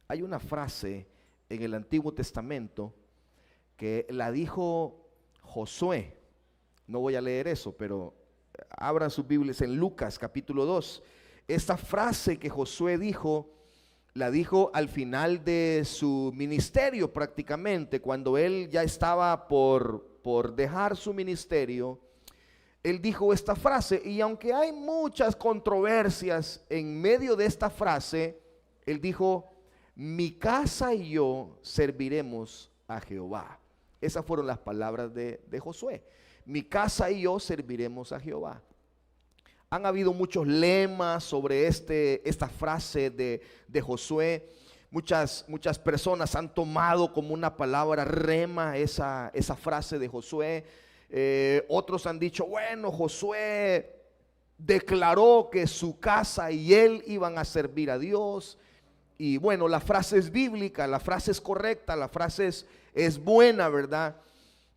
Hay una frase en el Antiguo Testamento que la dijo Josué. No voy a leer eso, pero abran sus Biblias en Lucas capítulo 2. Esta frase que Josué dijo, la dijo al final de su ministerio prácticamente, cuando él ya estaba por dejar su ministerio. Él dijo esta frase, y aunque hay muchas controversias en medio de esta frase, él dijo: mi casa y yo serviremos a Jehová. Esas fueron las palabras de Josué. Mi casa y yo serviremos a Jehová. Han habido muchos lemas sobre esta frase de Josué. Muchas personas han tomado como una palabra rema esa frase de Josué. Otros han dicho, bueno, Josué declaró que su casa y él iban a servir a Dios. Y bueno, la frase es bíblica, la frase es correcta, la frase es buena, ¿verdad?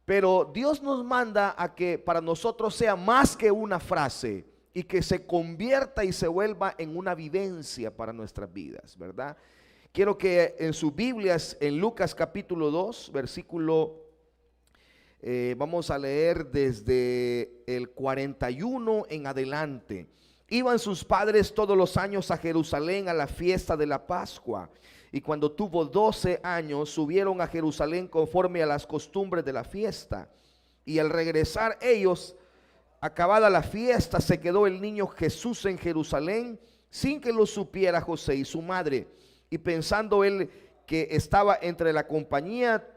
Pero Dios nos manda a que para nosotros sea más que una frase y que se convierta y se vuelva en una vivencia para nuestras vidas, ¿verdad? Quiero que en sus Biblias, en Lucas capítulo 2, versículo, vamos a leer desde el 41 en adelante. Iban sus padres todos los años a Jerusalén a la fiesta de la Pascua. Y cuando tuvo 12 años, subieron a Jerusalén conforme a las costumbres de la fiesta. Y al regresar ellos, acabada la fiesta, se quedó el niño Jesús en Jerusalén, sin que lo supiera José y su madre. Y pensando él que estaba entre la compañía,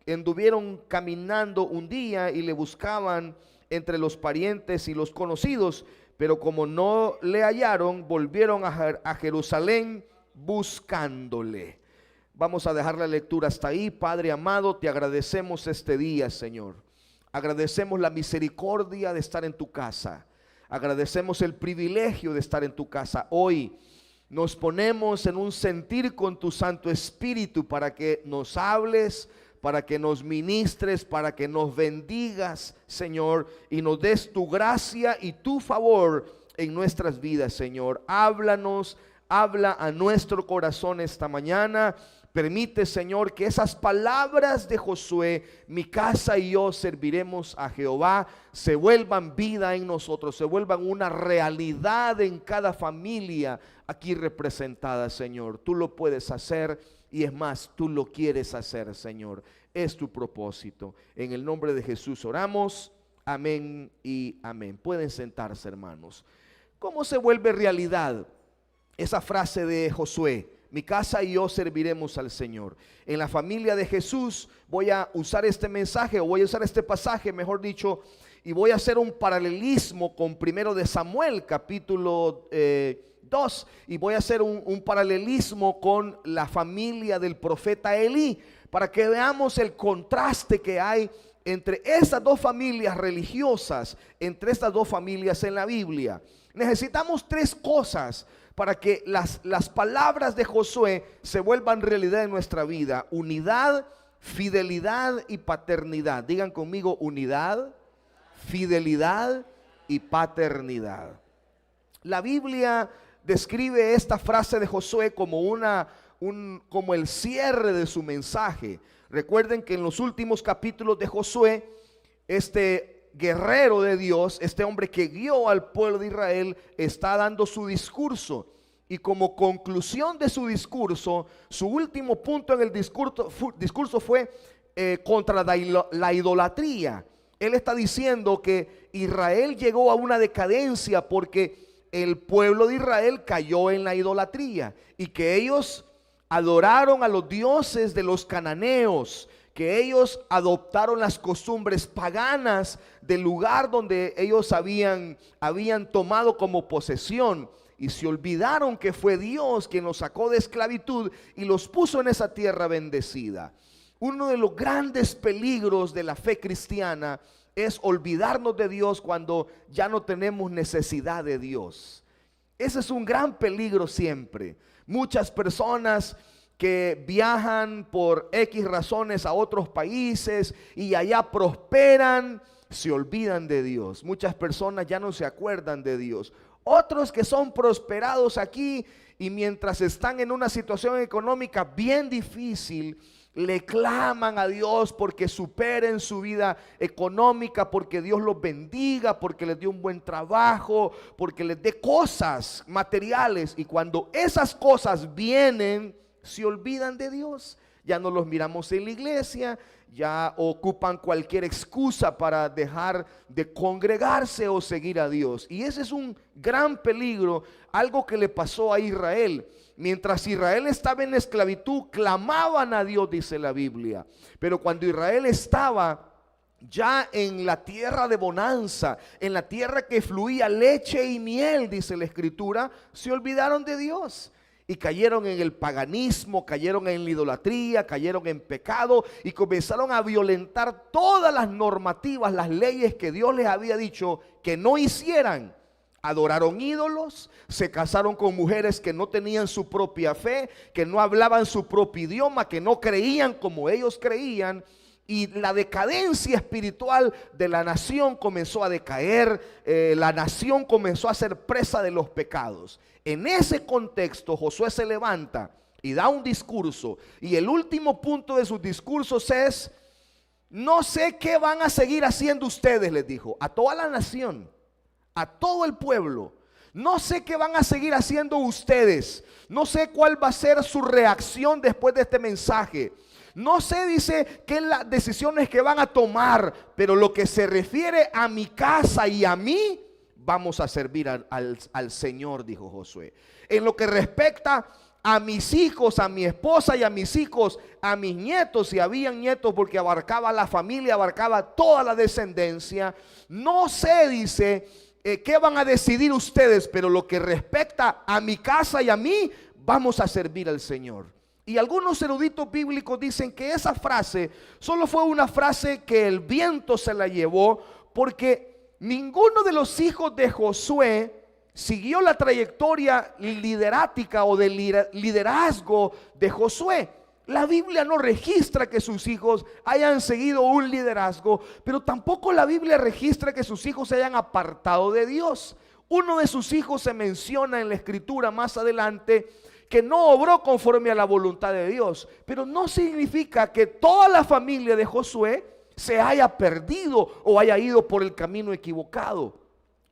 anduvieron caminando un día y le buscaban entre los parientes y los conocidos. Pero como no le hallaron, volvieron a Jerusalén buscándole. Vamos a dejar la lectura hasta ahí. Padre amado, te agradecemos este día, Señor. Agradecemos la misericordia de estar en tu casa. Agradecemos el privilegio de estar en tu casa. Hoy nos ponemos en un sentir con tu Santo Espíritu para que nos hables, para que nos ministres, para que nos bendigas, Señor, y nos des tu gracia y tu favor en nuestras vidas, Señor. Háblanos, habla a nuestro corazón esta mañana. Permite, Señor, que esas palabras de Josué, mi casa y yo serviremos a Jehová, se vuelvan vida en nosotros, se vuelvan una realidad en cada familia aquí representada, Señor. Tú lo puedes hacer. Y es más, tú lo quieres hacer, Señor. Es tu propósito. En el nombre de Jesús oramos. Amén y amén. Pueden sentarse, hermanos. ¿Cómo se vuelve realidad esa frase de Josué? Mi casa y yo serviremos al Señor. En la familia de Jesús voy a usar este mensaje, o voy a usar este pasaje, mejor dicho, y voy a hacer un paralelismo con 1 de Samuel, capítulo 2, y voy a hacer un paralelismo con la familia del profeta Elí, para que veamos el contraste que hay entre estas dos familias religiosas, entre estas dos familias en la Biblia. Necesitamos tres cosas para que las palabras de Josué se vuelvan realidad en nuestra vida: unidad, fidelidad y paternidad. Digan conmigo: unidad, fidelidad y paternidad. La Biblia describe esta frase de Josué como como el cierre de su mensaje. Recuerden que en los últimos capítulos de Josué, este guerrero de Dios, este hombre que guió al pueblo de Israel, está dando su discurso. Y como conclusión de su discurso, su último punto en el discurso fue contra la idolatría. Él está diciendo que Israel llegó a una decadencia porque el pueblo de Israel cayó en la idolatría y que ellos adoraron a los dioses de los cananeos, que ellos adoptaron las costumbres paganas del lugar donde ellos habían tomado como posesión, y se olvidaron que fue Dios quien los sacó de esclavitud y los puso en esa tierra bendecida. Uno de los grandes peligros de la fe cristiana es olvidarnos de Dios cuando ya no tenemos necesidad de Dios. Ese es un gran peligro siempre. Muchas personas que viajan por X razones a otros países y allá prosperan, se olvidan de Dios. Muchas personas ya no se acuerdan de Dios. Otros que son prosperados aquí y mientras están en una situación económica bien difícil, le claman a Dios porque superen su vida económica, porque Dios los bendiga, porque les dé un buen trabajo, porque les dé cosas materiales. Y cuando esas cosas vienen, se olvidan de Dios. Ya no los miramos en la iglesia, ya ocupan cualquier excusa para dejar de congregarse o seguir a Dios. Y ese es un gran peligro, algo que le pasó a Israel. Mientras Israel estaba en esclavitud, clamaban a Dios, dice la Biblia. Pero cuando Israel estaba ya en la tierra de bonanza, en la tierra que fluía leche y miel, dice la Escritura, se olvidaron de Dios. Y cayeron en el paganismo, cayeron en la idolatría, cayeron en pecado y comenzaron a violentar todas las normativas, las leyes que Dios les había dicho que no hicieran. Adoraron ídolos, se casaron con mujeres que no tenían su propia fe, que no hablaban su propio idioma, que no creían como ellos creían. Y la decadencia espiritual de la nación comenzó a decaer, la nación comenzó a ser presa de los pecados. En ese contexto Josué se levanta y da un discurso, y el último punto de sus discursos es: no sé qué van a seguir haciendo ustedes, les dijo a toda la nación, a todo el pueblo. No sé qué van a seguir haciendo ustedes, no sé cuál va a ser su reacción después de este mensaje. No sé, dice, qué las decisiones que van a tomar, pero lo que se refiere a mi casa y a mí, vamos a servir al Señor, dijo Josué. En lo que respecta a mis hijos, a mi esposa y a mis hijos, a mis nietos, si habían nietos, porque abarcaba la familia, abarcaba toda la descendencia. No sé, dice, qué van a decidir ustedes, pero lo que respecta a mi casa y a mí, vamos a servir al Señor. Y algunos eruditos bíblicos dicen que esa frase solo fue una frase que el viento se la llevó, porque ninguno de los hijos de Josué siguió la trayectoria liderática o de liderazgo de Josué. La Biblia no registra que sus hijos hayan seguido un liderazgo, pero tampoco la Biblia registra que sus hijos se hayan apartado de Dios. Uno de sus hijos se menciona en la Escritura más adelante que no obró conforme a la voluntad de Dios, pero no significa que toda la familia de Josué se haya perdido o haya ido por el camino equivocado.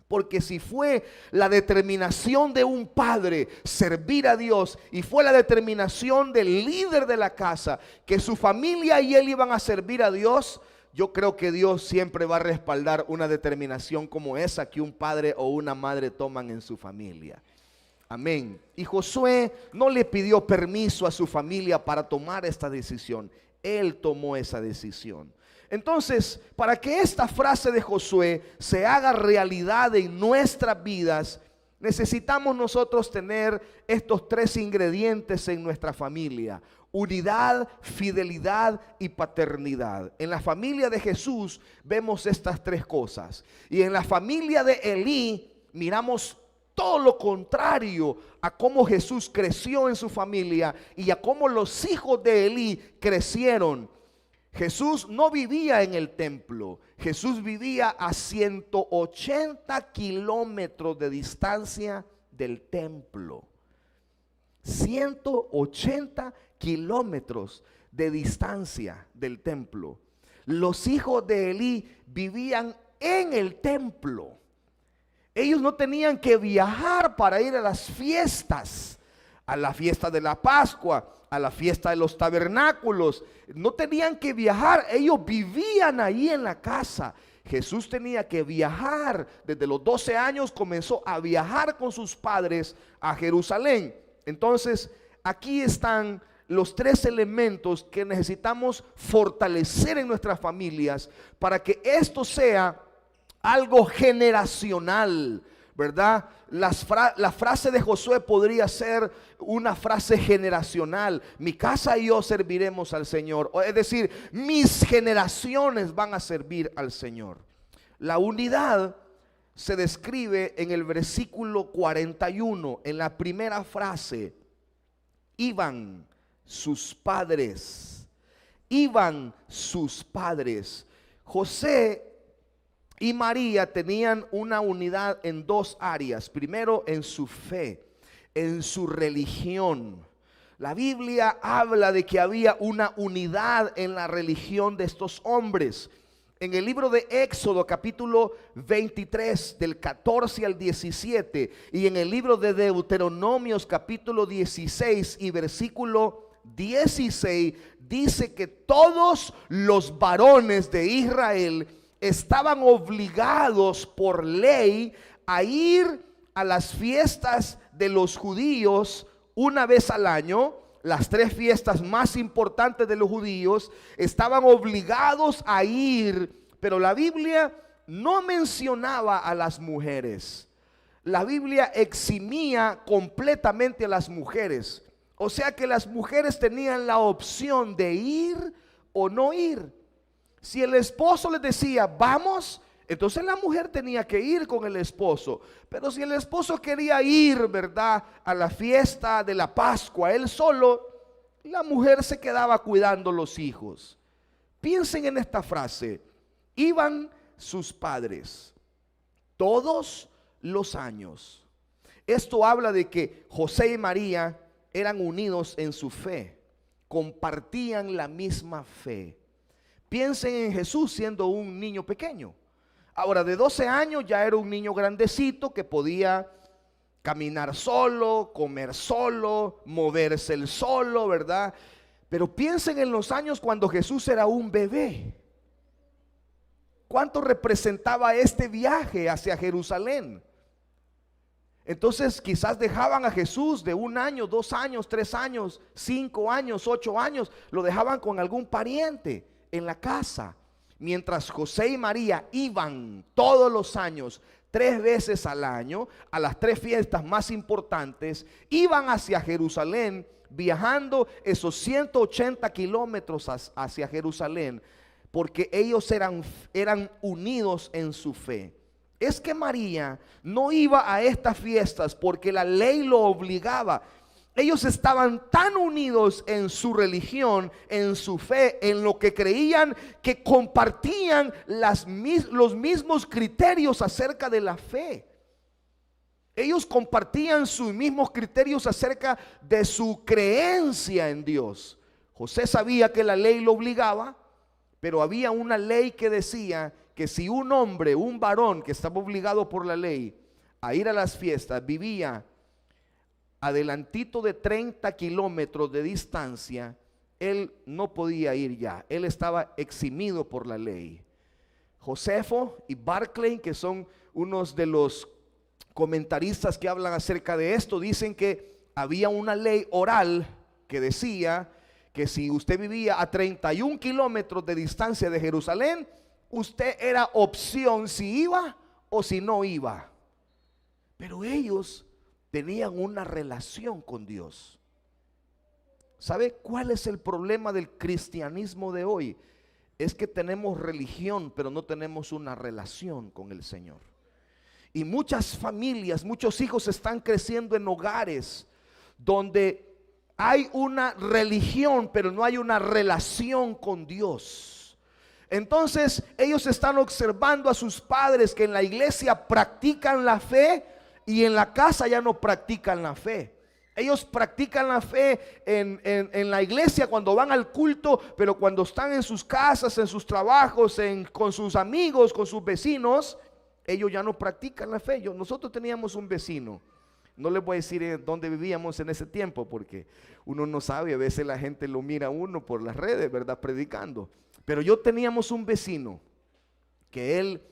Porque si fue la determinación de un padre servir a Dios, y fue la determinación del líder de la casa que su familia y él iban a servir a Dios, yo creo que Dios siempre va a respaldar una determinación como esa que un padre o una madre toman en su familia. Amén. Y Josué no le pidió permiso a su familia para tomar esta decisión. Él tomó esa decisión. Entonces, para que esta frase de Josué se haga realidad en nuestras vidas, necesitamos nosotros tener estos tres ingredientes en nuestra familia: unidad, fidelidad y paternidad. En la familia de Jesús vemos estas tres cosas, y en la familia de Elí miramos todo lo contrario a cómo Jesús creció en su familia y a cómo los hijos de Elí crecieron. Jesús no vivía en el templo, Jesús vivía a 180 kilómetros de distancia del templo. 180 kilómetros de distancia del templo. Los hijos de Elí vivían en el templo. Ellos no tenían que viajar para ir a las fiestas, a la fiesta de la Pascua, a la fiesta de los tabernáculos. No tenían que viajar, ellos vivían ahí en la casa. Jesús tenía que viajar. Desde los 12 años comenzó a viajar con sus padres a Jerusalén. Entonces, aquí están los tres elementos que necesitamos fortalecer en nuestras familias para que esto sea algo generacional, ¿verdad? La frase de Josué podría ser una frase generacional: mi casa y yo serviremos al Señor. Es decir, mis generaciones van a servir al Señor. La unidad se describe en el versículo 41, en la primera frase: iban sus padres. Iban sus padres. José y María tenían una unidad en dos áreas. Primero, en su fe, en su religión. La Biblia habla de que había una unidad en la religión de estos hombres. En el libro de Éxodo capítulo 23 del 14 al 17 y en el libro de Deuteronomios capítulo 16 y versículo 16 dice que todos los varones de Israel estaban obligados por ley a ir a las fiestas de los judíos una vez al año. Las tres fiestas más importantes de los judíos estaban obligados a ir, pero la Biblia no mencionaba a las mujeres. La Biblia eximía completamente a las mujeres. O sea que las mujeres tenían la opción de ir o no ir. Si el esposo les decía, vamos, entonces la mujer tenía que ir con el esposo. Pero si el esposo quería ir, ¿verdad?, a la fiesta de la Pascua, él solo, la mujer se quedaba cuidando los hijos. Piensen en esta frase: iban sus padres todos los años. Esto habla de que José y María eran unidos en su fe, compartían la misma fe. Piensen en Jesús siendo un niño pequeño. Ahora, de 12 años ya era un niño grandecito que podía caminar solo, comer solo, moverse él solo, ¿verdad? Pero piensen en los años cuando Jesús era un bebé. ¿Cuánto representaba este viaje hacia Jerusalén? Entonces quizás dejaban a Jesús de 1 año, 2 años, 3 años, 5 años, 8 años. Lo dejaban con algún pariente en la casa. Mientras José y María iban todos los años, 3 veces al año, a las 3 fiestas más importantes, iban hacia Jerusalén, viajando esos 180 kilómetros hacia Jerusalén, porque ellos eran unidos en su fe. Es que María no iba a estas fiestas porque la ley lo obligaba. Ellos estaban tan unidos en su religión, en su fe, en lo que creían, que compartían los mismos criterios acerca de la fe. Ellos compartían sus mismos criterios acerca de su creencia en Dios. José sabía que la ley lo obligaba, pero había una ley que decía que si un hombre, un varón que estaba obligado por la ley a ir a las fiestas, vivía adelantito de 30 kilómetros de distancia, él no podía ir ya. Él estaba eximido por la ley. Josefo y Barclay, que son unos de los comentaristas que hablan acerca de esto, dicen que había una ley oral que decía que si usted vivía a 31 kilómetros de distancia de Jerusalén, usted era opción si iba o si no iba. Pero ellos tenían una relación con Dios. ¿Sabe cuál es el problema del cristianismo de hoy? Es que tenemos religión, pero no tenemos una relación con el Señor. Y muchas familias, muchos hijos están creciendo en hogares donde hay una religión, pero no hay una relación con Dios. Entonces ellos están observando a sus padres que en la iglesia practican la fe y en la casa ya no practican la fe. Ellos practican la fe en la iglesia cuando van al culto, pero cuando están en sus casas, en sus trabajos, con sus amigos, con sus vecinos, ellos ya no practican la fe. Nosotros teníamos un vecino. No les voy a decir dónde vivíamos en ese tiempo, porque uno no sabe, a veces la gente lo mira a uno por las redes, ¿verdad?, predicando. Pero teníamos un vecino que él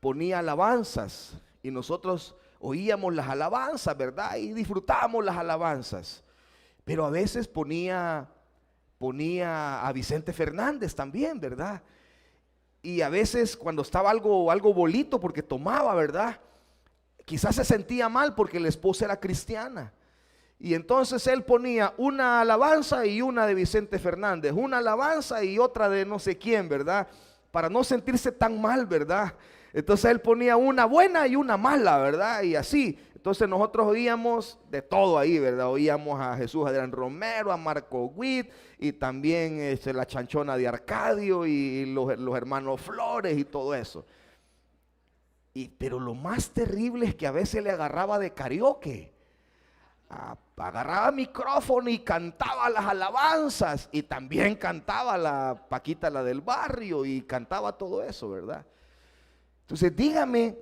ponía alabanzas y nosotros oíamos las alabanzas, ¿verdad?, y disfrutábamos las alabanzas. Pero a veces ponía a Vicente Fernández también, ¿verdad? Y a veces cuando estaba algo bolito porque tomaba, ¿verdad?, quizás se sentía mal porque la esposa era cristiana. Y entonces él ponía una alabanza y una de Vicente Fernández, una alabanza y otra de no sé quién, ¿verdad?, para no sentirse tan mal, ¿verdad? Entonces él ponía una buena y una mala, ¿verdad? Y así. Entonces nosotros oíamos de todo ahí, ¿verdad? Oíamos a Jesús Adrián Romero, a Marco Witt y también la chanchona de Arcadio y los hermanos Flores y todo eso. Pero lo más terrible es que a veces le agarraba de karaoke. Agarraba micrófono y cantaba las alabanzas, y también cantaba la Paquita, la del barrio, y cantaba todo eso, ¿verdad? Entonces dígame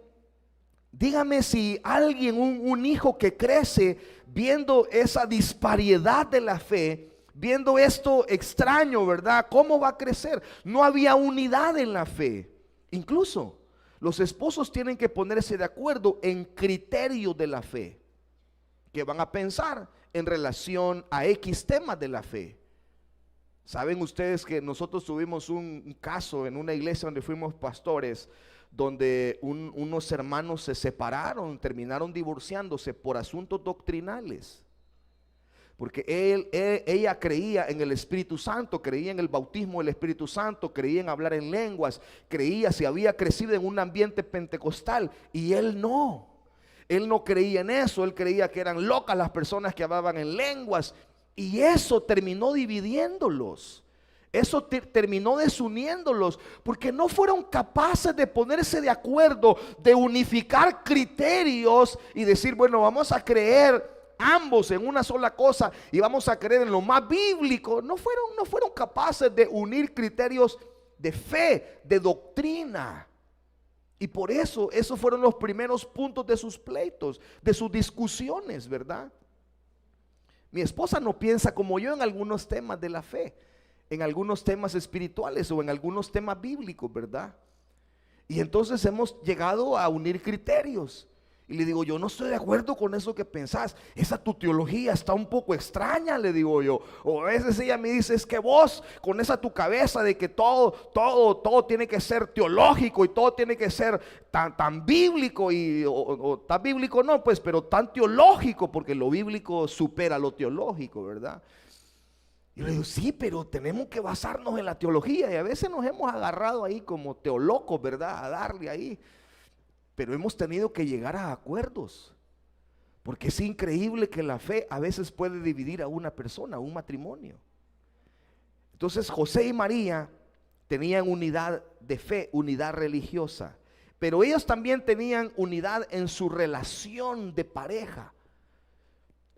si alguien, un hijo que crece viendo esa disparidad de la fe, viendo esto extraño, ¿verdad? ¿Cómo va a crecer? No había unidad en la fe. Incluso los esposos tienen que ponerse de acuerdo en criterios de la fe, que van a pensar en relación a X temas de la fe. Saben ustedes que nosotros tuvimos un caso en una iglesia donde fuimos pastores, donde unos hermanos se separaron, terminaron divorciándose por asuntos doctrinales. Porque ella creía en el Espíritu Santo, creía en el bautismo del Espíritu Santo, creía en hablar en lenguas, creía, si había crecido en un ambiente pentecostal, y él no. Él no creía en eso, él creía que eran locas las personas que hablaban en lenguas, y eso terminó dividiéndolos. Eso terminó desuniéndolos, porque no fueron capaces de ponerse de acuerdo, de unificar criterios y decir, bueno, vamos a creer ambos en una sola cosa y vamos a creer en lo más bíblico. No fueron capaces de unir criterios de fe, de doctrina. Y por eso, esos fueron los primeros puntos de sus pleitos, de sus discusiones, ¿verdad? Mi esposa no piensa como yo en algunos temas de la fe, en algunos temas espirituales o en algunos temas bíblicos, ¿verdad? Y entonces hemos llegado a unir criterios. Y le digo, yo no estoy de acuerdo con eso que pensás. Esa tu teología está un poco extraña, le digo yo. O a veces ella me dice, es que vos con esa tu cabeza de que todo tiene que ser teológico y todo tiene que ser tan bíblico, o tan bíblico no, pues, pero tan teológico, porque lo bíblico supera lo teológico, ¿verdad? Y le digo, sí, pero tenemos que basarnos en la teología. Y a veces nos hemos agarrado ahí como teolocos, ¿verdad? A darle ahí. Pero hemos tenido que llegar a acuerdos, porque es increíble que la fe a veces puede dividir a una persona, a un matrimonio. Entonces José y María tenían unidad de fe, unidad religiosa, pero ellos también tenían unidad en su relación de pareja.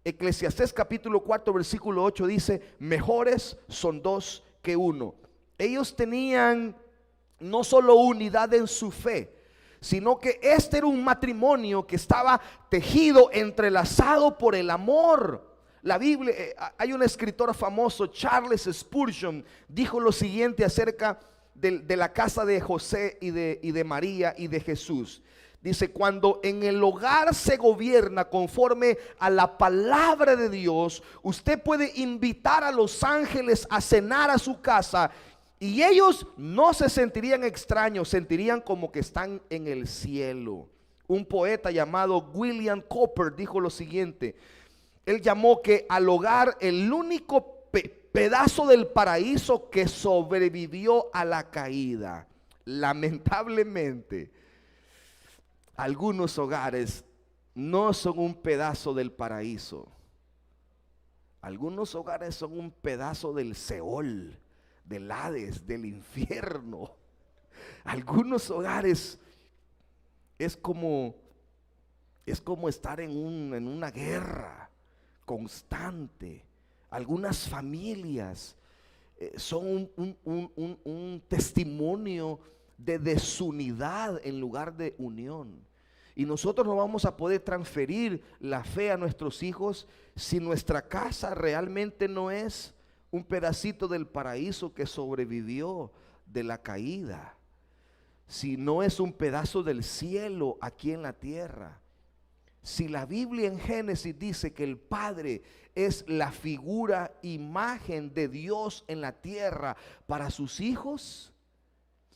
Eclesiastés capítulo 4 versículo 8 dice, mejores son dos que uno. Ellos tenían no solo unidad en su fe, sino que este era un matrimonio que estaba tejido, entrelazado por el amor. La Biblia, hay un escritor famoso, Charles Spurgeon, dijo lo siguiente acerca de la casa de José y de María y de Jesús. Dice, cuando en el hogar se gobierna conforme a la palabra de Dios, usted puede invitar a los ángeles a cenar a su casa y ellos no se sentirían extraños, sentirían como que están en el cielo. Un poeta llamado William Cowper dijo lo siguiente. Él llamó que al hogar el único pedazo del paraíso que sobrevivió a la caída. Lamentablemente, algunos hogares no son un pedazo del paraíso. Algunos hogares son un pedazo del Seol, del Hades, del infierno. Algunos hogares es como estar en una guerra constante. Algunas familias son un testimonio de desunidad en lugar de unión. Y nosotros no vamos a poder transferir la fe a nuestros hijos si nuestra casa realmente no es un pedacito del paraíso que sobrevivió de la caída, si no es un pedazo del cielo aquí en la tierra. Si la Biblia en Génesis dice que el Padre es la figura, imagen de Dios en la tierra para sus hijos,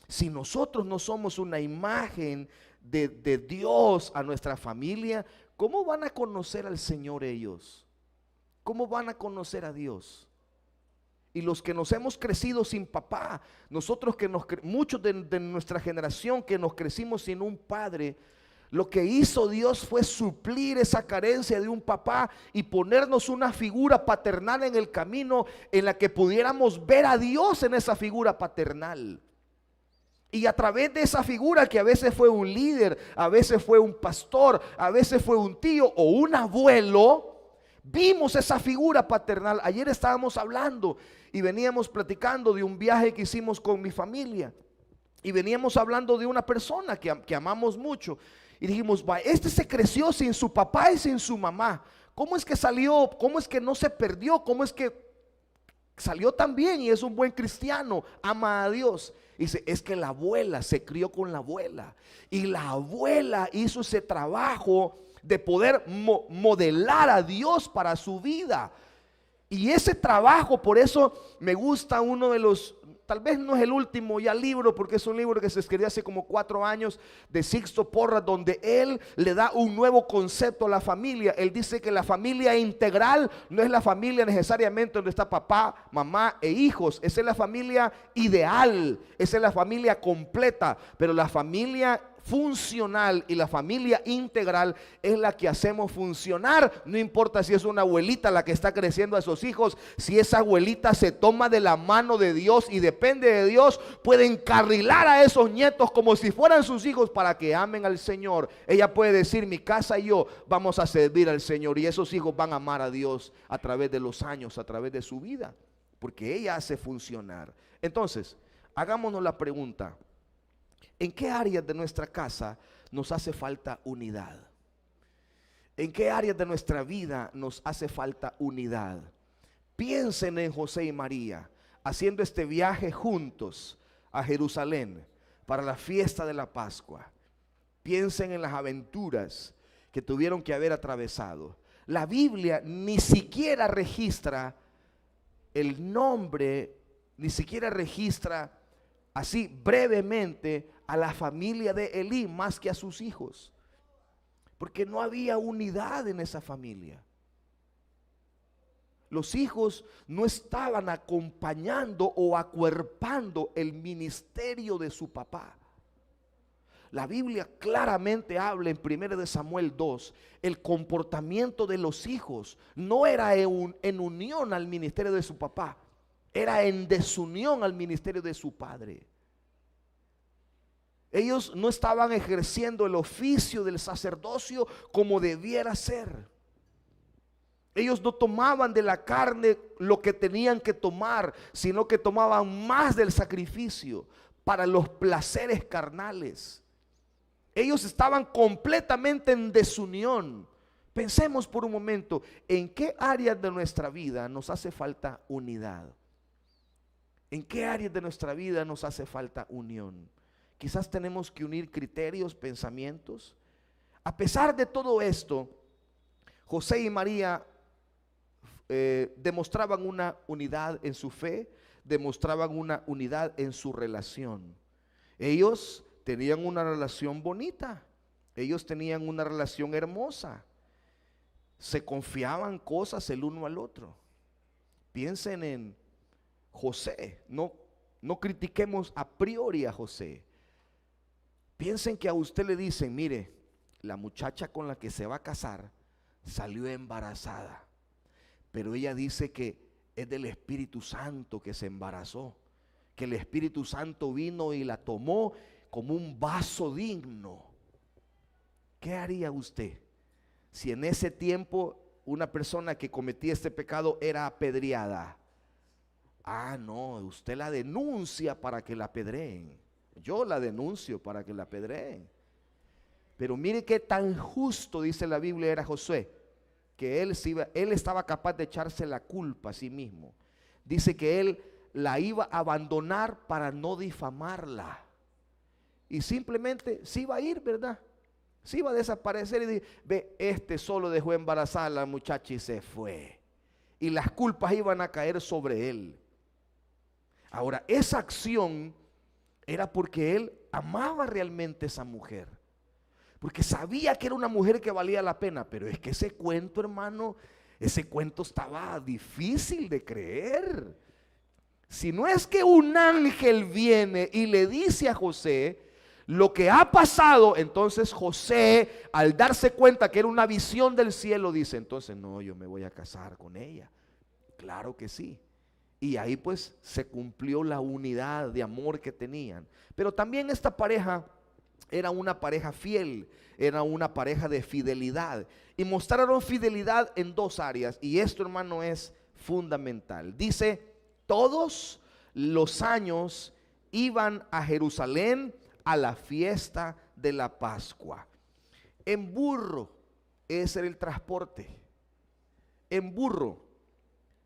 si nosotros no somos una imagen de Dios a nuestra familia, ¿cómo van a conocer al Señor ellos? ¿Cómo van a conocer a Dios? Y los que nos hemos crecido sin papá, nosotros muchos de nuestra generación que nos crecimos sin un padre, lo que hizo Dios fue suplir esa carencia de un papá y ponernos una figura paternal en el camino en la que pudiéramos ver a Dios en esa figura paternal. Y a través de esa figura, que a veces fue un líder, a veces fue un pastor, a veces fue un tío o un abuelo, vimos esa figura paternal. Ayer estábamos hablando y veníamos platicando de un viaje que hicimos con mi familia. Y veníamos hablando de una persona que amamos mucho. Y dijimos, este se creció sin su papá y sin su mamá. ¿Cómo es que salió? ¿Cómo es que no se perdió? ¿Cómo es que salió tan bien y es un buen cristiano? Ama a Dios. Dice, es que la abuela se crió con la abuela. Y la abuela hizo ese trabajo de poder modelar a Dios para su vida. Y ese trabajo, por eso me gusta uno de los, tal vez no es el último ya libro, porque es un libro que se escribió hace como 4 años, de Sixto Porras, donde él le da un nuevo concepto a la familia. Él dice que la familia integral no es la familia necesariamente donde está papá, mamá e hijos. Esa es la familia ideal, esa es la familia completa, pero la familia funcional y la familia integral es la que hacemos funcionar. No importa si es una abuelita la que está creciendo a esos hijos, si esa abuelita se toma de la mano de Dios y depende de Dios, puede encarrilar a esos nietos como si fueran sus hijos para que amen al Señor. Ella puede decir, mi casa y yo vamos a servir al Señor, y esos hijos van a amar a Dios a través de los años, a través de su vida, porque ella hace funcionar. Entonces, hagámonos la pregunta: ¿en qué áreas de nuestra casa nos hace falta unidad? ¿En qué áreas de nuestra vida nos hace falta unidad? Piensen en José y María haciendo este viaje juntos a Jerusalén para la fiesta de la Pascua. Piensen en las aventuras que tuvieron que haber atravesado. La Biblia ni siquiera registra el nombre, ni siquiera registra así brevemente a la familia de Elí más que a sus hijos, porque no había unidad en esa familia. Los hijos no estaban acompañando o acuerpando el ministerio de su papá. La Biblia claramente habla en 1 de Samuel 2, el comportamiento de los hijos no era en unión al ministerio de su papá, era en desunión al ministerio de su padre. Ellos no estaban ejerciendo el oficio del sacerdocio como debiera ser. Ellos no tomaban de la carne lo que tenían que tomar, sino que tomaban más del sacrificio para los placeres carnales. Ellos estaban completamente en desunión. Pensemos por un momento, ¿en qué áreas de nuestra vida nos hace falta unidad? ¿En qué áreas de nuestra vida nos hace falta unión? Quizás tenemos que unir criterios, pensamientos. A pesar de todo esto, José y María demostraban una unidad en su fe, demostraban una unidad en su relación. Ellos tenían una relación bonita, ellos tenían una relación hermosa, se confiaban cosas el uno al otro. Piensen en José, no critiquemos a priori a José. Piensen que a usted le dicen, mire, la muchacha con la que se va a casar salió embarazada, pero ella dice que es del Espíritu Santo que se embarazó, que el Espíritu Santo vino y la tomó como un vaso digno. ¿Qué haría usted si en ese tiempo una persona que cometía este pecado era apedreada? Ah, no, usted la denuncia para que la apedreen. Yo la denuncio para que la apedreen. Pero mire qué tan justo, dice la Biblia, era Josué, que él estaba capaz de echarse la culpa a sí mismo. Dice que él la iba a abandonar para no difamarla. Y simplemente se iba a ir, ¿verdad? Se iba a desaparecer y dice, ve, este solo dejó embarazada a la muchacha y se fue. Y las culpas iban a caer sobre él. Ahora, esa acción era porque él amaba realmente a esa mujer, porque sabía que era una mujer que valía la pena. Pero es que ese cuento, hermano, ese cuento estaba difícil de creer. Si no es que un ángel viene y le dice a José lo que ha pasado, entonces José, al darse cuenta que era una visión del cielo, dice, entonces no, yo me voy a casar con ella. Claro que sí. Y ahí pues se cumplió la unidad de amor que tenían. Pero también esta pareja era una pareja fiel, era una pareja de fidelidad. Y mostraron fidelidad en dos áreas. Y esto, hermano, es fundamental. Dice, todos los años iban a Jerusalén a la fiesta de la Pascua. En burro, ese era el transporte. En burro,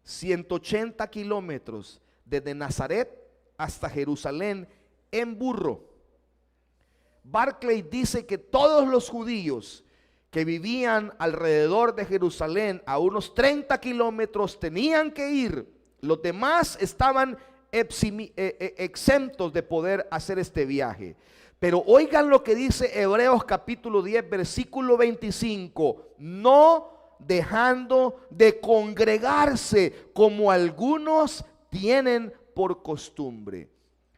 180 kilómetros desde Nazaret hasta Jerusalén en burro. Barclay dice que todos los judíos que vivían alrededor de Jerusalén a unos 30 kilómetros tenían que ir. Los demás estaban exentos de poder hacer este viaje. Pero oigan lo que dice Hebreos capítulo 10 versículo 25: no dejando de congregarse como algunos tienen por costumbre.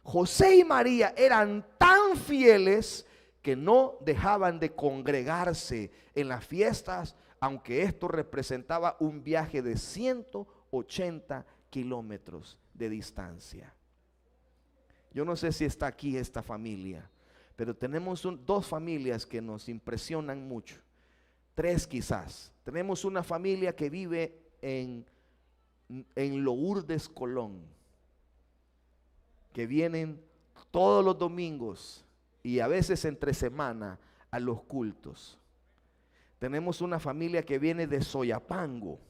José y María eran tan fieles que no dejaban de congregarse en las fiestas, aunque esto representaba un viaje de 180 kilómetros de distancia. Yo no sé si está aquí esta familia, pero tenemos dos familias que nos impresionan mucho. Tres quizás. Tenemos una familia que vive en Lourdes, Colón, que vienen todos los domingos y a veces entre semana a los cultos. Tenemos una familia que viene de Soyapango,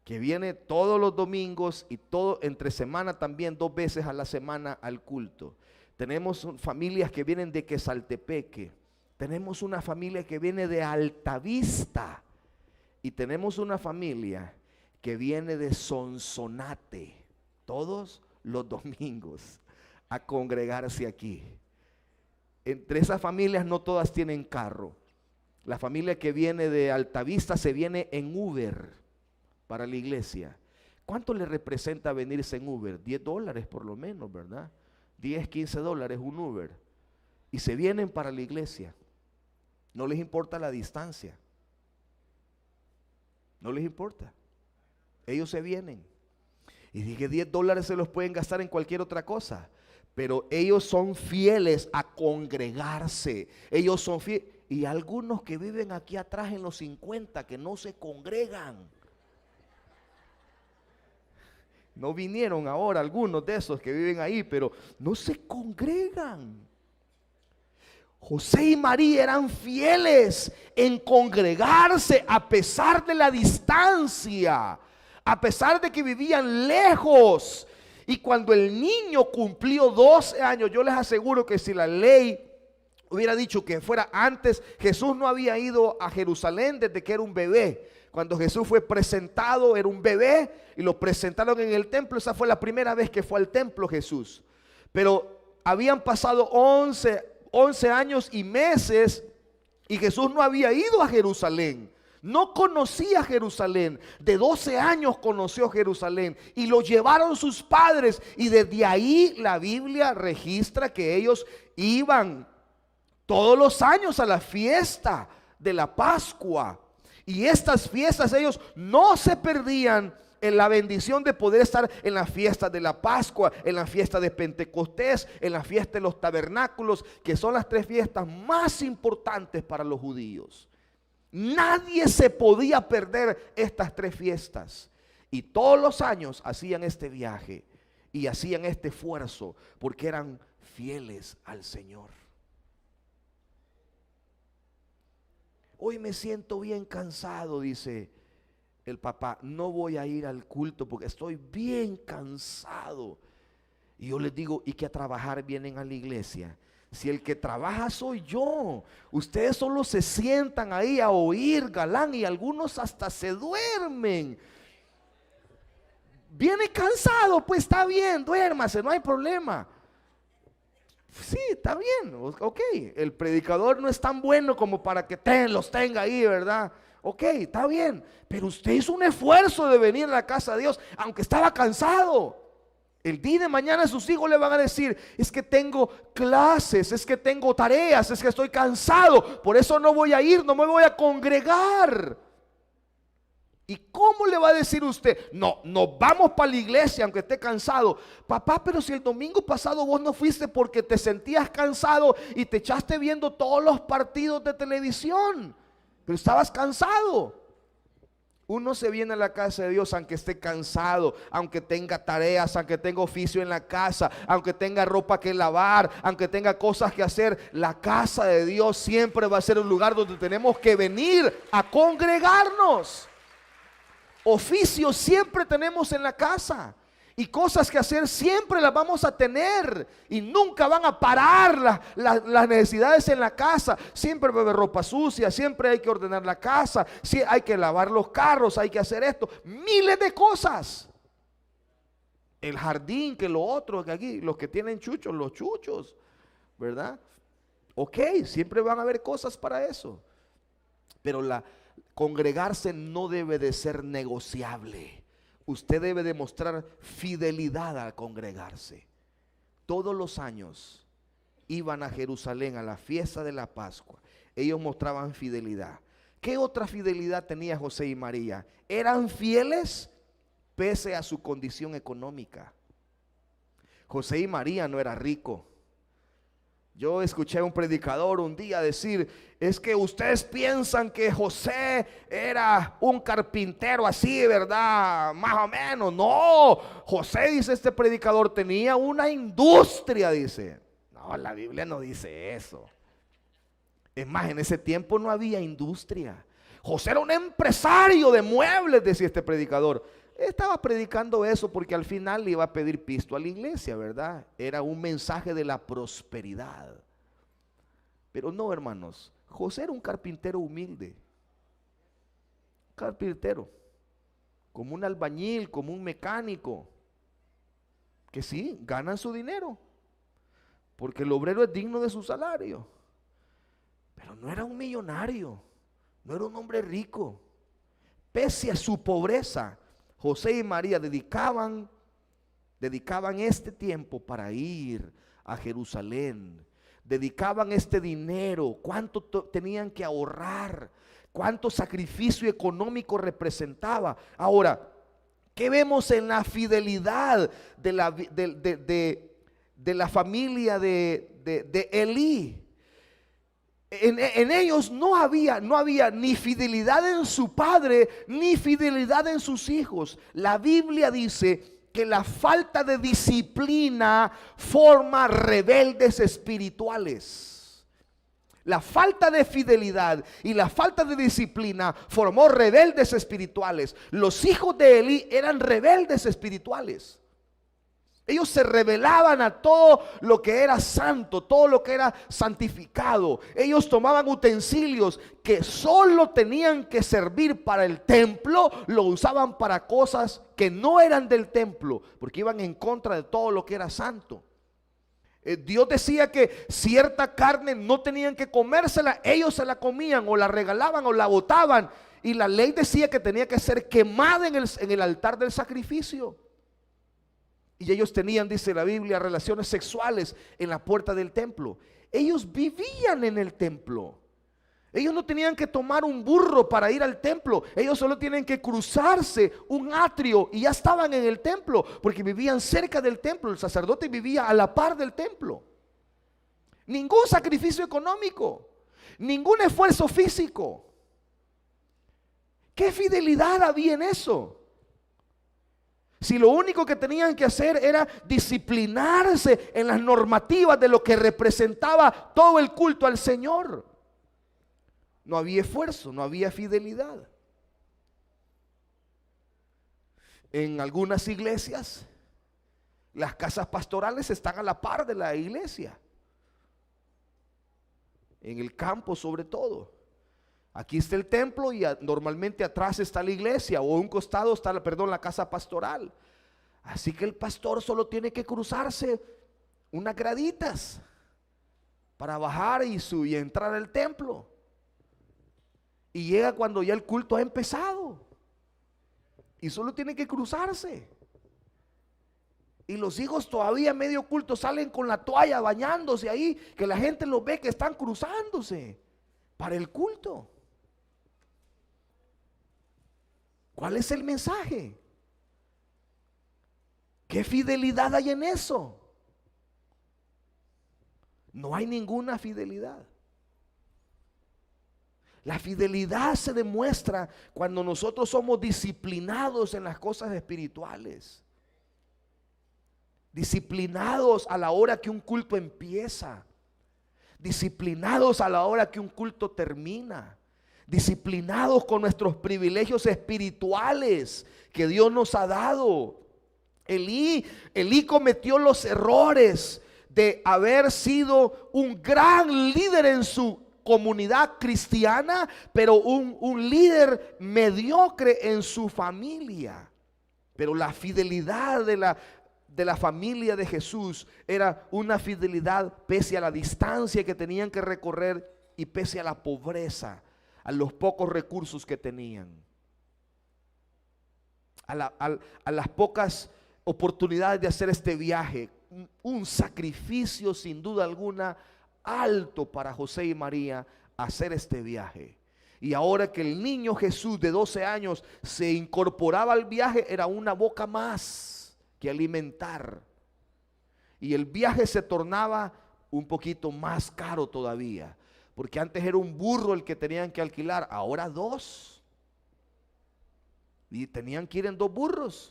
que viene todos los domingos y todo entre semana también 2 veces a la semana al culto. Tenemos familias que vienen de Quesaltepeque. Tenemos una familia que viene de Altavista. Y tenemos una familia que viene de Sonsonate. Todos los domingos a congregarse aquí. Entre esas familias no todas tienen carro. La familia que viene de Altavista se viene en Uber para la iglesia. ¿Cuánto le representa venirse en Uber? $10 por lo menos, ¿verdad? 10, 15 dólares un Uber. Y se vienen para la iglesia. No les importa la distancia. No les importa. Ellos se vienen. Y dije, $10 se los pueden gastar en cualquier otra cosa. Pero ellos son fieles a congregarse. Ellos son fieles. Y algunos que viven aquí atrás en los 50 que no se congregan. No vinieron ahora algunos de esos que viven ahí, pero no se congregan. José y María eran fieles en congregarse a pesar de la distancia, a pesar de que vivían lejos. Y cuando el niño cumplió 12 años, yo les aseguro que si la ley hubiera dicho que fuera antes, Jesús no había ido a Jerusalén desde que era un bebé. Cuando Jesús fue presentado, era un bebé y lo presentaron en el templo. Esa fue la primera vez que fue al templo Jesús. Pero habían pasado 11 años y meses y Jesús no había ido a Jerusalén. No conocía Jerusalén. De 12 años conoció Jerusalén y lo llevaron sus padres. Y desde ahí la Biblia registra que ellos iban todos los años a la fiesta de la Pascua. Y estas fiestas ellos no se perdían en la bendición de poder estar en la fiesta de la Pascua, en la fiesta de Pentecostés, en la fiesta de los tabernáculos, que son las 3 fiestas más importantes para los judíos. Nadie se podía perder estas 3 fiestas. Y todos los años hacían este viaje y hacían este esfuerzo porque eran fieles al Señor. Hoy me siento bien cansado, dice el papá. No voy a ir al culto porque estoy bien cansado. Y yo les digo, ¿y que a trabajar vienen a la iglesia? Si el que trabaja soy yo. Ustedes solo se sientan ahí a oír galán y algunos hasta se duermen. Viene cansado, pues está bien, duérmase, no hay problema. Sí, está bien, ok, el predicador no es tan bueno como para que los tenga ahí, ¿verdad? Ok, está bien, pero usted hizo un esfuerzo de venir a la casa de Dios, aunque estaba cansado. El día de mañana sus hijos le van a decir, es que tengo clases, es que tengo tareas, es que estoy cansado, por eso no voy a ir, no me voy a congregar. ¿Y cómo le va a decir usted? No, no vamos para la iglesia aunque esté cansado. Papá, pero si el domingo pasado vos no fuiste porque te sentías cansado y te echaste viendo todos los partidos de televisión, pero estabas cansado. Uno se viene a la casa de Dios aunque esté cansado, aunque tenga tareas, aunque tenga oficio en la casa, aunque tenga ropa que lavar, aunque tenga cosas que hacer. La casa de Dios siempre va a ser un lugar donde tenemos que venir a congregarnos. Oficios siempre tenemos en la casa y cosas que hacer siempre las vamos a tener y nunca van a parar las necesidades en la casa. Siempre va a haber ropa sucia, siempre hay que ordenar la casa, hay que lavar los carros, hay que hacer esto, miles de cosas. El jardín, que lo otro, que aquí, los que tienen chuchos, los chuchos, ¿verdad? Ok, siempre van a haber cosas para eso, pero congregarse no debe de ser negociable. Usted debe demostrar fidelidad al congregarse. Todos los años iban a Jerusalén a la fiesta de la Pascua. Ellos mostraban fidelidad. ¿Qué otra fidelidad tenía José y María? Eran fieles pese a su condición económica. José y María no era rico. Yo escuché a un predicador un día decir: es que ustedes piensan que José era un carpintero así, ¿verdad? Más o menos. No, José, dice este predicador, tenía una industria, dice. No, la Biblia no dice eso. Es más, en ese tiempo no había industria. José era un empresario de muebles, decía este predicador. Estaba predicando eso porque al final le iba a pedir pisto a la iglesia, ¿verdad? Era un mensaje de la prosperidad. Pero no, hermanos, José era un carpintero humilde. Carpintero, como un albañil, como un mecánico, que sí, ganan su dinero, porque el obrero es digno de su salario. Pero no era un millonario, no era un hombre rico. Pese a su pobreza, José y María dedicaban este tiempo para ir a Jerusalén. Dedicaban este dinero. ¿Cuánto tenían que ahorrar? ¿Cuánto sacrificio económico representaba? Ahora, ¿qué vemos en la fidelidad de la familia de Elí? En ellos no había ni fidelidad en su padre, ni fidelidad en sus hijos. La Biblia dice que la falta de disciplina forma rebeldes espirituales. La falta de fidelidad y la falta de disciplina formó rebeldes espirituales. Los hijos de Elí eran rebeldes espirituales. Ellos se rebelaban a todo lo que era santo, todo lo que era santificado. Ellos tomaban utensilios que solo tenían que servir para el templo, lo usaban para cosas que no eran del templo, porque iban en contra de todo lo que era santo. Dios decía que cierta carne no tenían que comérsela, ellos se la comían o la regalaban o la botaban. Y la ley decía que tenía que ser quemada en el altar del sacrificio. Y ellos tenían, dice la Biblia, relaciones sexuales en la puerta del templo. Ellos vivían en el templo. Ellos no tenían que tomar un burro para ir al templo. Ellos solo tienen que cruzarse un atrio y ya estaban en el templo, porque vivían cerca del templo. El sacerdote vivía a la par del templo. Ningún sacrificio económico, ningún esfuerzo físico. ¿Qué fidelidad había en eso? Si lo único que tenían que hacer era disciplinarse en las normativas de lo que representaba todo el culto al Señor. No había esfuerzo, no había fidelidad. En algunas iglesias, las casas pastorales están a la par de la iglesia. En el campo sobre todo. Aquí está el templo y normalmente atrás está la iglesia, o a un costado está, la casa pastoral. Así que el pastor solo tiene que cruzarse unas graditas para bajar y entrar al templo. Y llega cuando ya el culto ha empezado. Y solo tiene que cruzarse. Y los hijos todavía medio culto salen con la toalla bañándose ahí, que la gente los ve que están cruzándose para el culto. ¿Cuál es el mensaje? ¿Qué fidelidad hay en eso? No hay ninguna fidelidad. La fidelidad se demuestra cuando nosotros somos disciplinados en las cosas espirituales. Disciplinados a la hora que un culto empieza. Disciplinados a la hora que un culto termina. Disciplinados con nuestros privilegios espirituales que Dios nos ha dado. Elí cometió los errores de haber sido un gran líder en su comunidad cristiana, pero un líder mediocre en su familia. Pero la fidelidad de la familia de Jesús era una fidelidad pese a la distancia que tenían que recorrer y pese a la pobreza, a los pocos recursos que tenían, a las pocas oportunidades de hacer este viaje. Un sacrificio sin duda alguna alto para José y María hacer este viaje. Y ahora que el niño Jesús de 12 años se incorporaba al viaje, era una boca más que alimentar. Y el viaje se tornaba un poquito más caro todavía, porque antes era un burro el que tenían que alquilar, ahora 2. Y tenían que ir en 2 burros.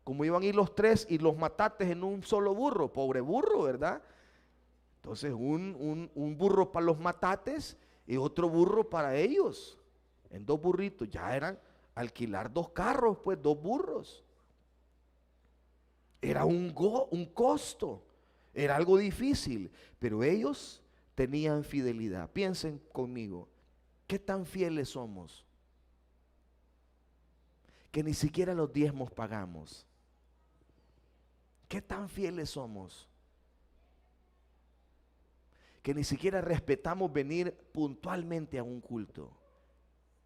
Como iban a ir los 3 y los matates en un solo burro, pobre burro, ¿verdad? Entonces un burro para los matates y otro burro para ellos. En 2 burritos, ya eran alquilar 2 carros, pues 2 burros. Era un costo, era algo difícil, pero ellos tenían fidelidad. Piensen conmigo, ¿qué tan fieles somos? Que ni siquiera los diezmos pagamos. ¿Qué tan fieles somos? Que ni siquiera respetamos venir puntualmente a un culto.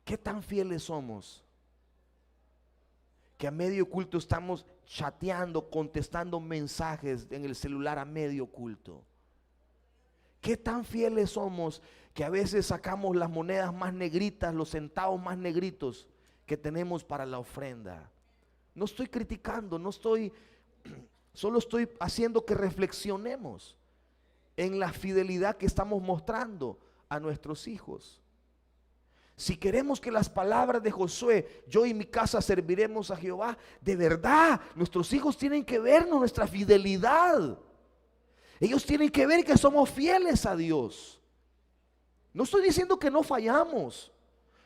¿Qué tan fieles somos? Que a medio culto estamos chateando, contestando mensajes en el celular a medio culto. ¿Qué tan fieles somos que a veces sacamos las monedas más negritas, los centavos más negritos que tenemos para la ofrenda? No estoy criticando, solo estoy haciendo que reflexionemos en la fidelidad que estamos mostrando a nuestros hijos. Si queremos que las palabras de Josué, yo y mi casa serviremos a Jehová, de verdad, nuestros hijos tienen que vernos nuestra fidelidad. Ellos tienen que ver que somos fieles a Dios. No estoy diciendo que no fallamos.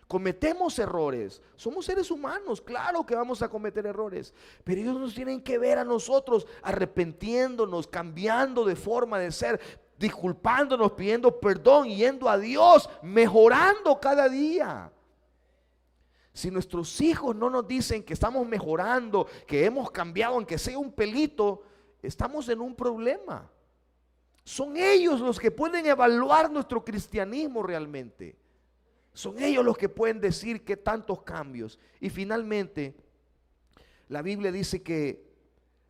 Cometemos errores, somos seres humanos, claro que vamos a cometer errores, pero ellos nos tienen que ver a nosotros arrepintiéndonos, cambiando de forma de ser, disculpándonos, pidiendo perdón, yendo a Dios, mejorando cada día. Si nuestros hijos no nos dicen que estamos mejorando, que hemos cambiado, aunque sea un pelito, estamos en un problema. Son ellos los que pueden evaluar nuestro cristianismo realmente. Son ellos los que pueden decir qué tantos cambios. Y finalmente, la Biblia dice que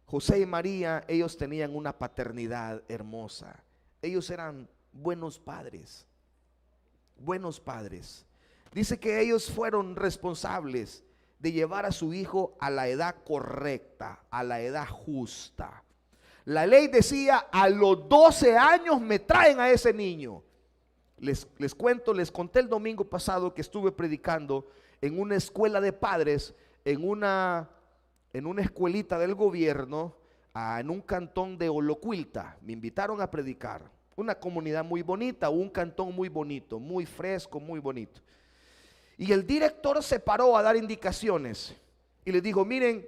José y María, ellos tenían una paternidad hermosa. Ellos eran buenos padres. Buenos padres. Dice que ellos fueron responsables de llevar a su hijo a la edad correcta, a la edad justa. La ley decía, a los 12 años me traen a ese niño. Les conté el domingo pasado que estuve predicando en una escuela de padres, en una escuelita del gobierno, en un cantón de Olocuilta. Me invitaron a predicar. Una comunidad muy bonita, un cantón muy bonito, muy fresco, muy bonito. Y el director se paró a dar indicaciones y les dijo, miren,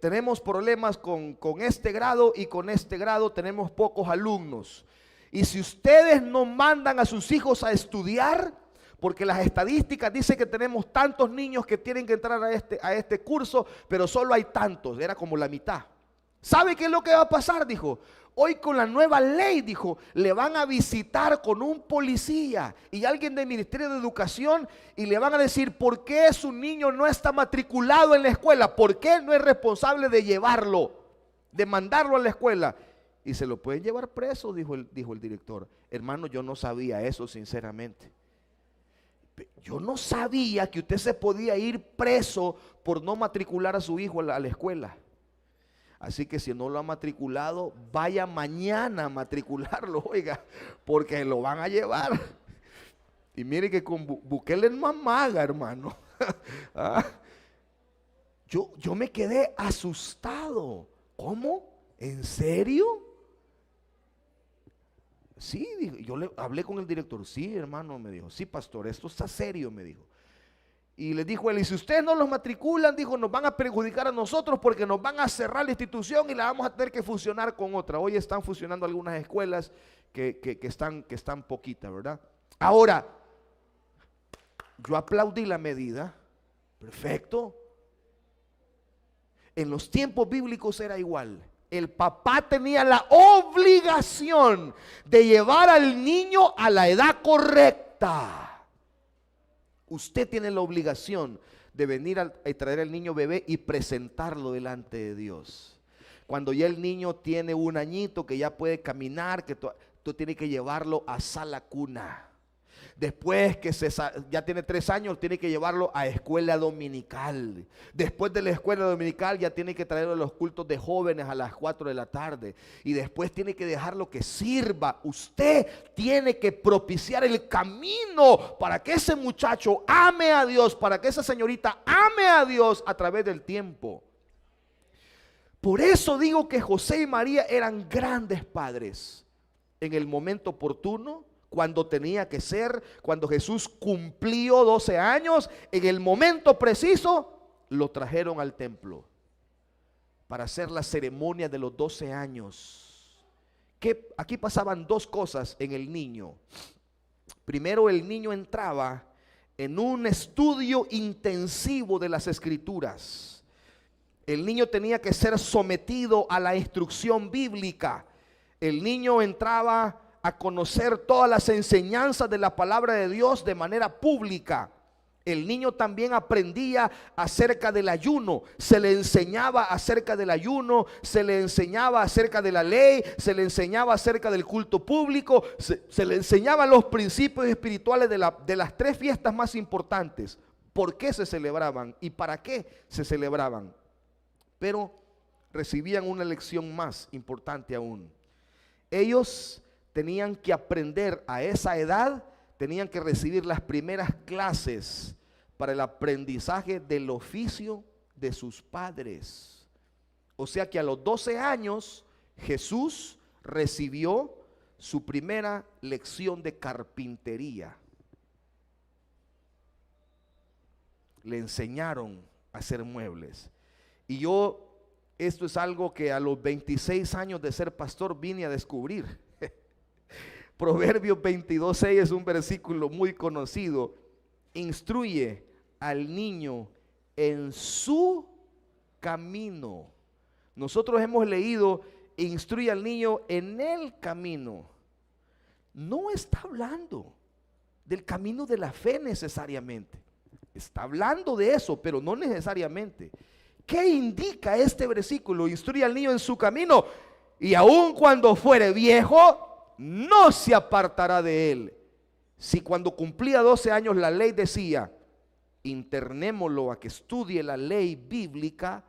tenemos problemas con este grado y con este grado tenemos pocos alumnos. Y si ustedes no mandan a sus hijos a estudiar, porque las estadísticas dicen que tenemos tantos niños que tienen que entrar a este curso, pero solo hay tantos, era como la mitad. ¿Sabe qué es lo que va a pasar? Dijo, hoy con la nueva ley, dijo, le van a visitar con un policía y alguien del Ministerio de Educación y le van a decir por qué su niño no está matriculado en la escuela, por qué no es responsable de llevarlo, de mandarlo a la escuela. Y se lo pueden llevar preso, dijo el director. Hermano, yo no sabía eso sinceramente. Yo no sabía que usted se podía ir preso por no matricular a su hijo a la escuela. Así que si no lo ha matriculado, vaya mañana a matricularlo, oiga, porque lo van a llevar. Y mire que con Bukele es más maga, hermano. ¿Ah? Yo me quedé asustado. ¿Cómo? ¿En serio? Sí, yo le hablé con el director. Sí, hermano, me dijo. Sí, pastor, esto está serio, me dijo. Y le dijo él, y si ustedes no los matriculan, dijo, nos van a perjudicar a nosotros porque nos van a cerrar la institución y la vamos a tener que fusionar con otra. Hoy están fusionando algunas escuelas que están poquitas, ¿verdad? Ahora, yo aplaudí la medida. Perfecto. En los tiempos bíblicos era igual. El papá tenía la obligación de llevar al niño a la edad correcta. Usted tiene la obligación de venir a traer al niño bebé y presentarlo delante de Dios. Cuando ya el niño tiene 1 añito, que ya puede caminar, que tú tienes que llevarlo a sala cuna. Después que ya tiene 3 años, tiene que llevarlo a escuela dominical. Después de la escuela dominical ya tiene que traerlo a los cultos de jóvenes a las 4 de la tarde. Y después tiene que dejarlo que sirva. Usted tiene que propiciar el camino para que ese muchacho ame a Dios, para que esa señorita ame a Dios a través del tiempo. Por eso digo que José y María eran grandes padres. En el momento oportuno, cuando tenía que ser, cuando Jesús cumplió 12 años, en el momento preciso, lo trajeron al templo para hacer la ceremonia de los 12 años. Que aquí pasaban 2 cosas en el niño. Primero, el niño entraba en un estudio intensivo de las Escrituras. El niño tenía que ser sometido a la instrucción bíblica. El niño entraba a conocer todas las enseñanzas de la palabra de Dios de manera pública. El niño también aprendía acerca del ayuno, se le enseñaba acerca del ayuno, se le enseñaba acerca de la ley, se le enseñaba acerca del culto público, se le enseñaban los principios espirituales de las 3 fiestas más importantes. ¿Por qué se celebraban y para qué se celebraban? Pero recibían una lección más importante aún. Ellos tenían que aprender a esa edad, tenían que recibir las primeras clases para el aprendizaje del oficio de sus padres. O sea que a los 12 años Jesús recibió su primera lección de carpintería. Le enseñaron a hacer muebles. Y esto es algo que a los 26 años de ser pastor vine a descubrir. Proverbios 22:6 es un versículo muy conocido. Instruye al niño en su camino. Nosotros hemos leído, instruye al niño en el camino. No está hablando del camino de la fe necesariamente. Está hablando de eso, pero no necesariamente. ¿Qué indica este versículo? Instruye al niño en su camino, y aun cuando fuere viejo, no se apartará de él. Si cuando cumplía 12 años la ley decía, internémoslo a que estudie la ley bíblica,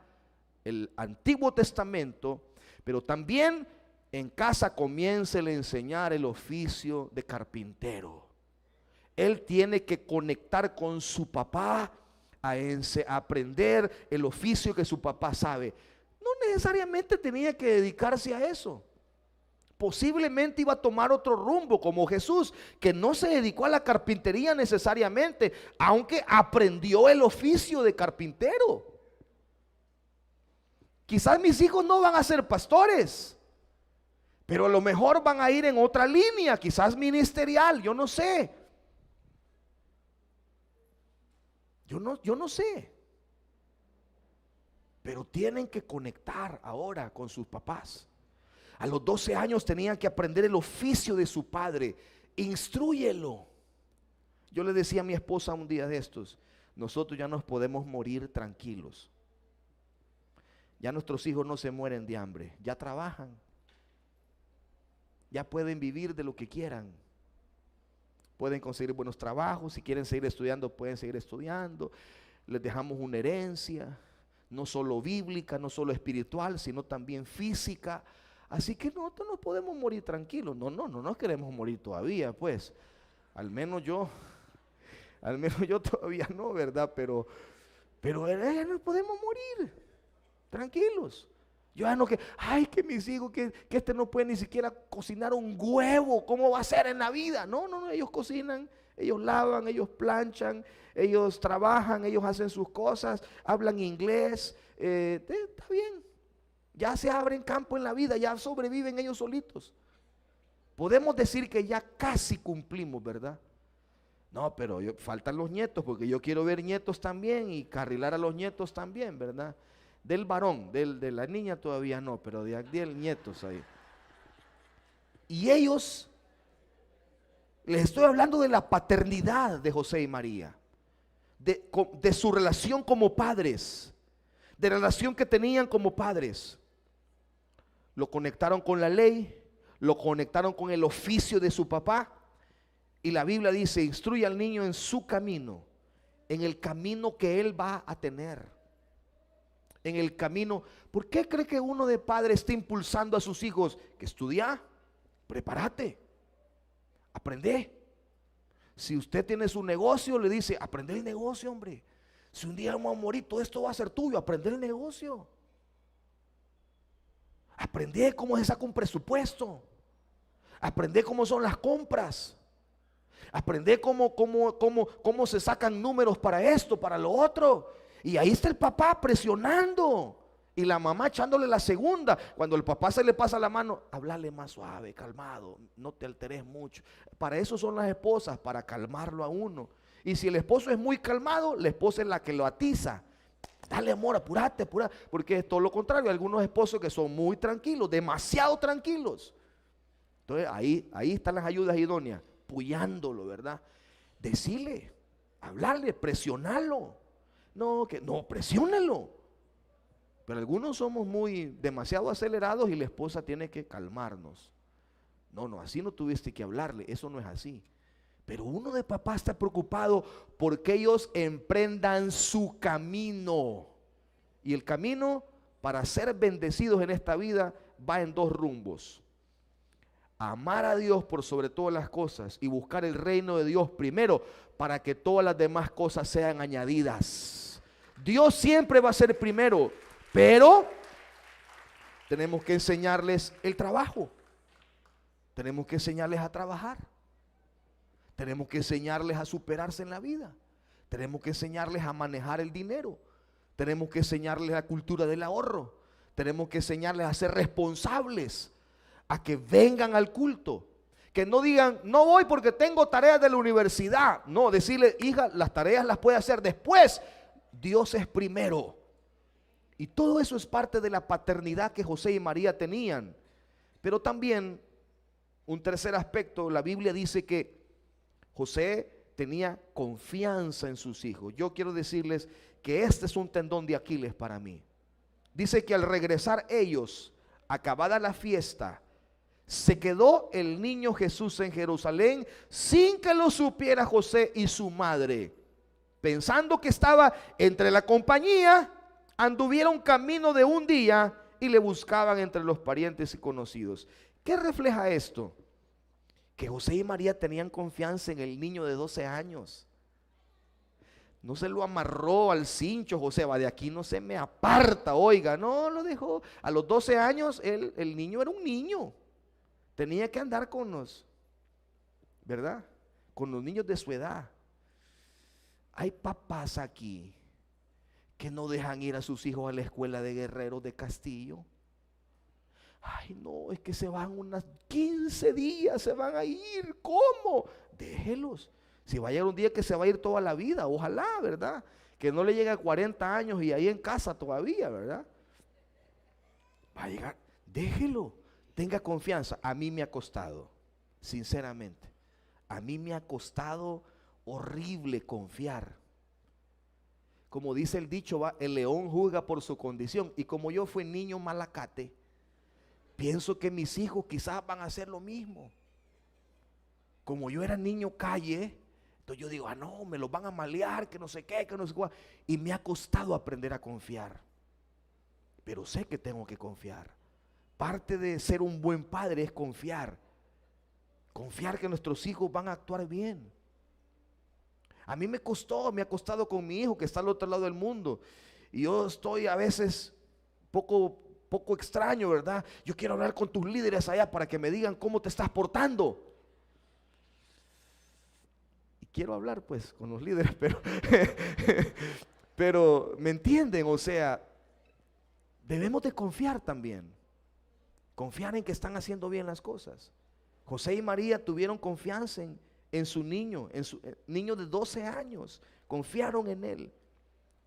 el Antiguo Testamento, pero también en casa comience a enseñar el oficio de carpintero. Él tiene que conectar con su papá a aprender el oficio que su papá sabe. No necesariamente tenía que dedicarse a eso. Posiblemente iba a tomar otro rumbo, como Jesús, que no se dedicó a la carpintería necesariamente, aunque aprendió el oficio de carpintero. Quizás mis hijos no van a ser pastores, pero a lo mejor van a ir en otra línea, quizás ministerial, yo no sé. Yo no sé. Pero tienen que conectar ahora con sus papás. A los 12 años tenían que aprender el oficio de su padre. Instrúyelo. Yo le decía a mi esposa un día de estos, nosotros ya nos podemos morir tranquilos. Ya nuestros hijos no se mueren de hambre, ya trabajan. Ya pueden vivir de lo que quieran. pueden conseguir buenos trabajos, si quieren seguir estudiando, pueden seguir estudiando. Les dejamos una herencia, no solo bíblica, no solo espiritual, sino también física. Así que nosotros no podemos morir tranquilos. No nos queremos morir todavía, pues. Al menos yo todavía no, ¿verdad? Pero ya no podemos morir tranquilos. Yo ya no que, ay, que mis hijos, que este no puede ni siquiera cocinar un huevo, ¿cómo va a ser en la vida? No, ellos cocinan, ellos lavan, ellos planchan, ellos trabajan, ellos hacen sus cosas, hablan inglés, está bien. Ya se abren campo en la vida, ya sobreviven ellos solitos. Podemos decir que ya casi cumplimos, ¿verdad? No, pero faltan los nietos, porque yo quiero ver nietos también y carrilar a los nietos también, ¿verdad? Del varón, de la niña todavía no, pero de Agdiel nietos ahí. Y ellos, les estoy hablando de la paternidad de José y María, de su relación como padres, de la relación que tenían como padres. Lo conectaron con la ley, lo conectaron con el oficio de su papá. Y la Biblia dice, instruye al niño en su camino, en el camino que él va a tener. En el camino. ¿Por qué cree que uno de padre está impulsando a sus hijos? Que estudia, prepárate, aprende. Si usted tiene su negocio, le dice, aprende el negocio, hombre. Si un día vamos a morir, todo esto va a ser tuyo, aprende el negocio. Aprende cómo se saca un presupuesto. Aprende cómo son las compras. Aprende cómo se sacan números para esto, para lo otro. Y ahí está el papá presionando y la mamá echándole la segunda. Cuando el papá se le pasa la mano, háblale más suave, calmado, no te alteres mucho. Para eso son las esposas, para calmarlo a uno. Y si el esposo es muy calmado, la esposa es la que lo atiza. Dale amor, apúrate, porque es todo lo contrario. Hay algunos esposos que son muy tranquilos, demasiado tranquilos. Entonces ahí están las ayudas idóneas, puyándolo, ¿verdad? Decirle, hablarle, presionarlo. No, presiónalo. Pero algunos somos demasiado acelerados y la esposa tiene que calmarnos. No, así no tuviste que hablarle, eso no es así. Pero uno de papá está preocupado porque ellos emprendan su camino. Y el camino para ser bendecidos en esta vida va en dos rumbos. Amar a Dios por sobre todas las cosas y buscar el reino de Dios primero para que todas las demás cosas sean añadidas. Dios siempre va a ser primero, pero tenemos que enseñarles el trabajo. Tenemos que enseñarles a trabajar. Tenemos que enseñarles a superarse en la vida. Tenemos que enseñarles a manejar el dinero. Tenemos que enseñarles la cultura del ahorro. Tenemos que enseñarles a ser responsables, a que vengan al culto. Que no digan, no voy porque tengo tareas de la universidad. No, decirle, hija, las tareas las puede hacer después. Dios es primero. Y todo eso es parte de la paternidad que José y María tenían. Pero también, un tercer aspecto, la Biblia dice que José tenía confianza en sus hijos. Yo quiero decirles que este es un tendón de Aquiles para mí. Dice que al regresar ellos, acabada la fiesta, se quedó el niño Jesús en Jerusalén sin que lo supiera José y su madre. Pensando que estaba entre la compañía, anduvieron camino de un día y le buscaban entre los parientes y conocidos. ¿Qué refleja esto? Que José y María tenían confianza en el niño de 12 años. No se lo amarró al cincho, José, va de aquí no se me aparta, oiga, no lo dejó. A los 12 años el niño era un niño. Tenía que andar con los, ¿verdad? Con los niños de su edad. Hay papás aquí que no dejan ir a sus hijos a la escuela de guerreros de Castillo. Ay, no, es que se van unas 15 días, se van a ir. ¿Cómo? Déjelos. Si va a llegar un día que se va a ir toda la vida, ojalá, ¿verdad? Que no le llegue a 40 años y ahí en casa todavía, ¿verdad? Va a llegar, déjelo, tenga confianza. A mí me ha costado, sinceramente. A mí me ha costado horrible confiar. Como dice el dicho, el león juzga por su condición. Y como yo fui niño malacate, pienso que mis hijos quizás van a hacer lo mismo. como yo era niño calle, entonces yo digo, no, me los van a malear, que no sé qué, que no sé cuál. Y me ha costado aprender a confiar. Pero sé que tengo que confiar. Parte de ser un buen padre es confiar. Confiar que nuestros hijos van a actuar bien. A mí me ha costado con mi hijo que está al otro lado del mundo. Y yo estoy a veces poco extraño, ¿verdad? Yo quiero hablar con tus líderes allá para que me digan cómo te estás portando. Quiero hablar pues con los líderes, pero me entienden, o sea, debemos de confiar también, confiar en que están haciendo bien las cosas. José y María tuvieron confianza en su niño, niño de 12 años, confiaron en él.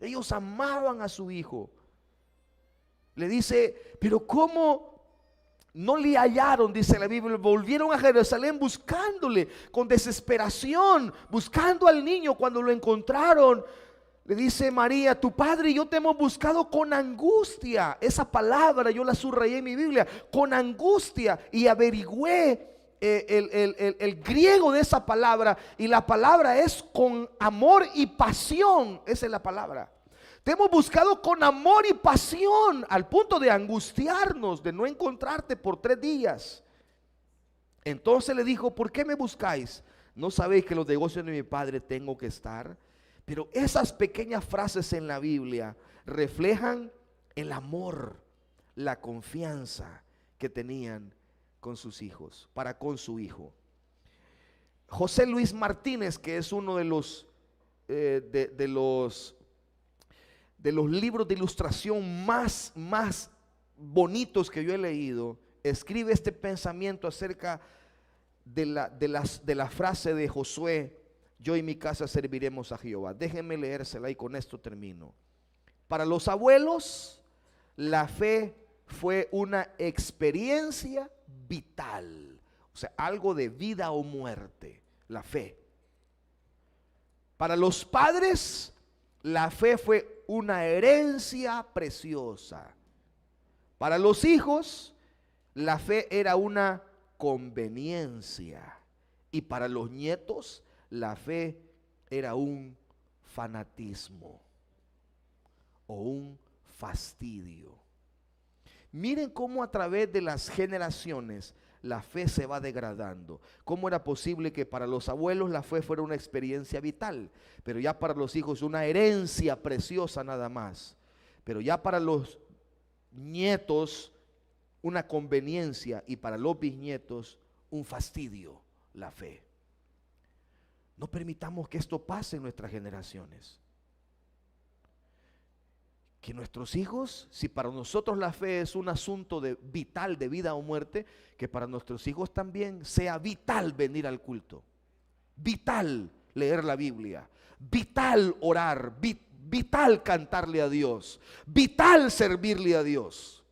Ellos amaban a su hijo. Le dice, pero ¿cómo no le hallaron? Dice la Biblia, volvieron a Jerusalén buscándole con desesperación, buscando al niño. Cuando lo encontraron, le dice María, tu padre y yo te hemos buscado con angustia. Esa palabra yo la subrayé en mi Biblia, con angustia, y averigüé el griego de esa palabra, y la palabra es con amor y pasión. Esa es la palabra. Te hemos buscado con amor y pasión, al punto de angustiarnos, de no encontrarte por 3 días. Entonces le dijo, ¿por qué me buscáis? ¿No sabéis que los negocios de mi padre tengo que estar? Pero esas pequeñas frases en la Biblia reflejan el amor, la confianza que tenían con sus hijos, para con su hijo. José Luis Martínez, que es uno de los libros de ilustración más bonitos que yo he leído, escribe este pensamiento acerca de la frase de Josué: yo y mi casa serviremos a Jehová. Déjenme leérsela y con esto termino. Para los abuelos, la fe fue una experiencia vital, o sea, algo de vida o muerte, la fe. Para los padres, la fe fue una herencia preciosa. Para los hijos, la fe era una conveniencia. Y para los nietos, la fe era un fanatismo o un fastidio. Miren cómo a través de las generaciones la fe se va degradando. ¿Cómo era posible que para los abuelos la fe fuera una experiencia vital, pero ya para los hijos una herencia preciosa nada más, pero ya para los nietos una conveniencia, y para los bisnietos un fastidio la fe? No permitamos que esto pase en nuestras generaciones. Que nuestros hijos, si para nosotros la fe es un asunto vital, de vida o muerte, que para nuestros hijos también sea vital venir al culto, vital leer la Biblia, vital orar, vital cantarle a Dios, vital servirle a Dios.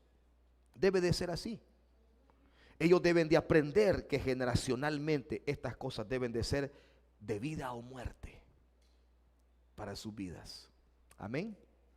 Debe de ser así. Ellos deben de aprender que generacionalmente estas cosas deben de ser de vida o muerte para sus vidas. Amén.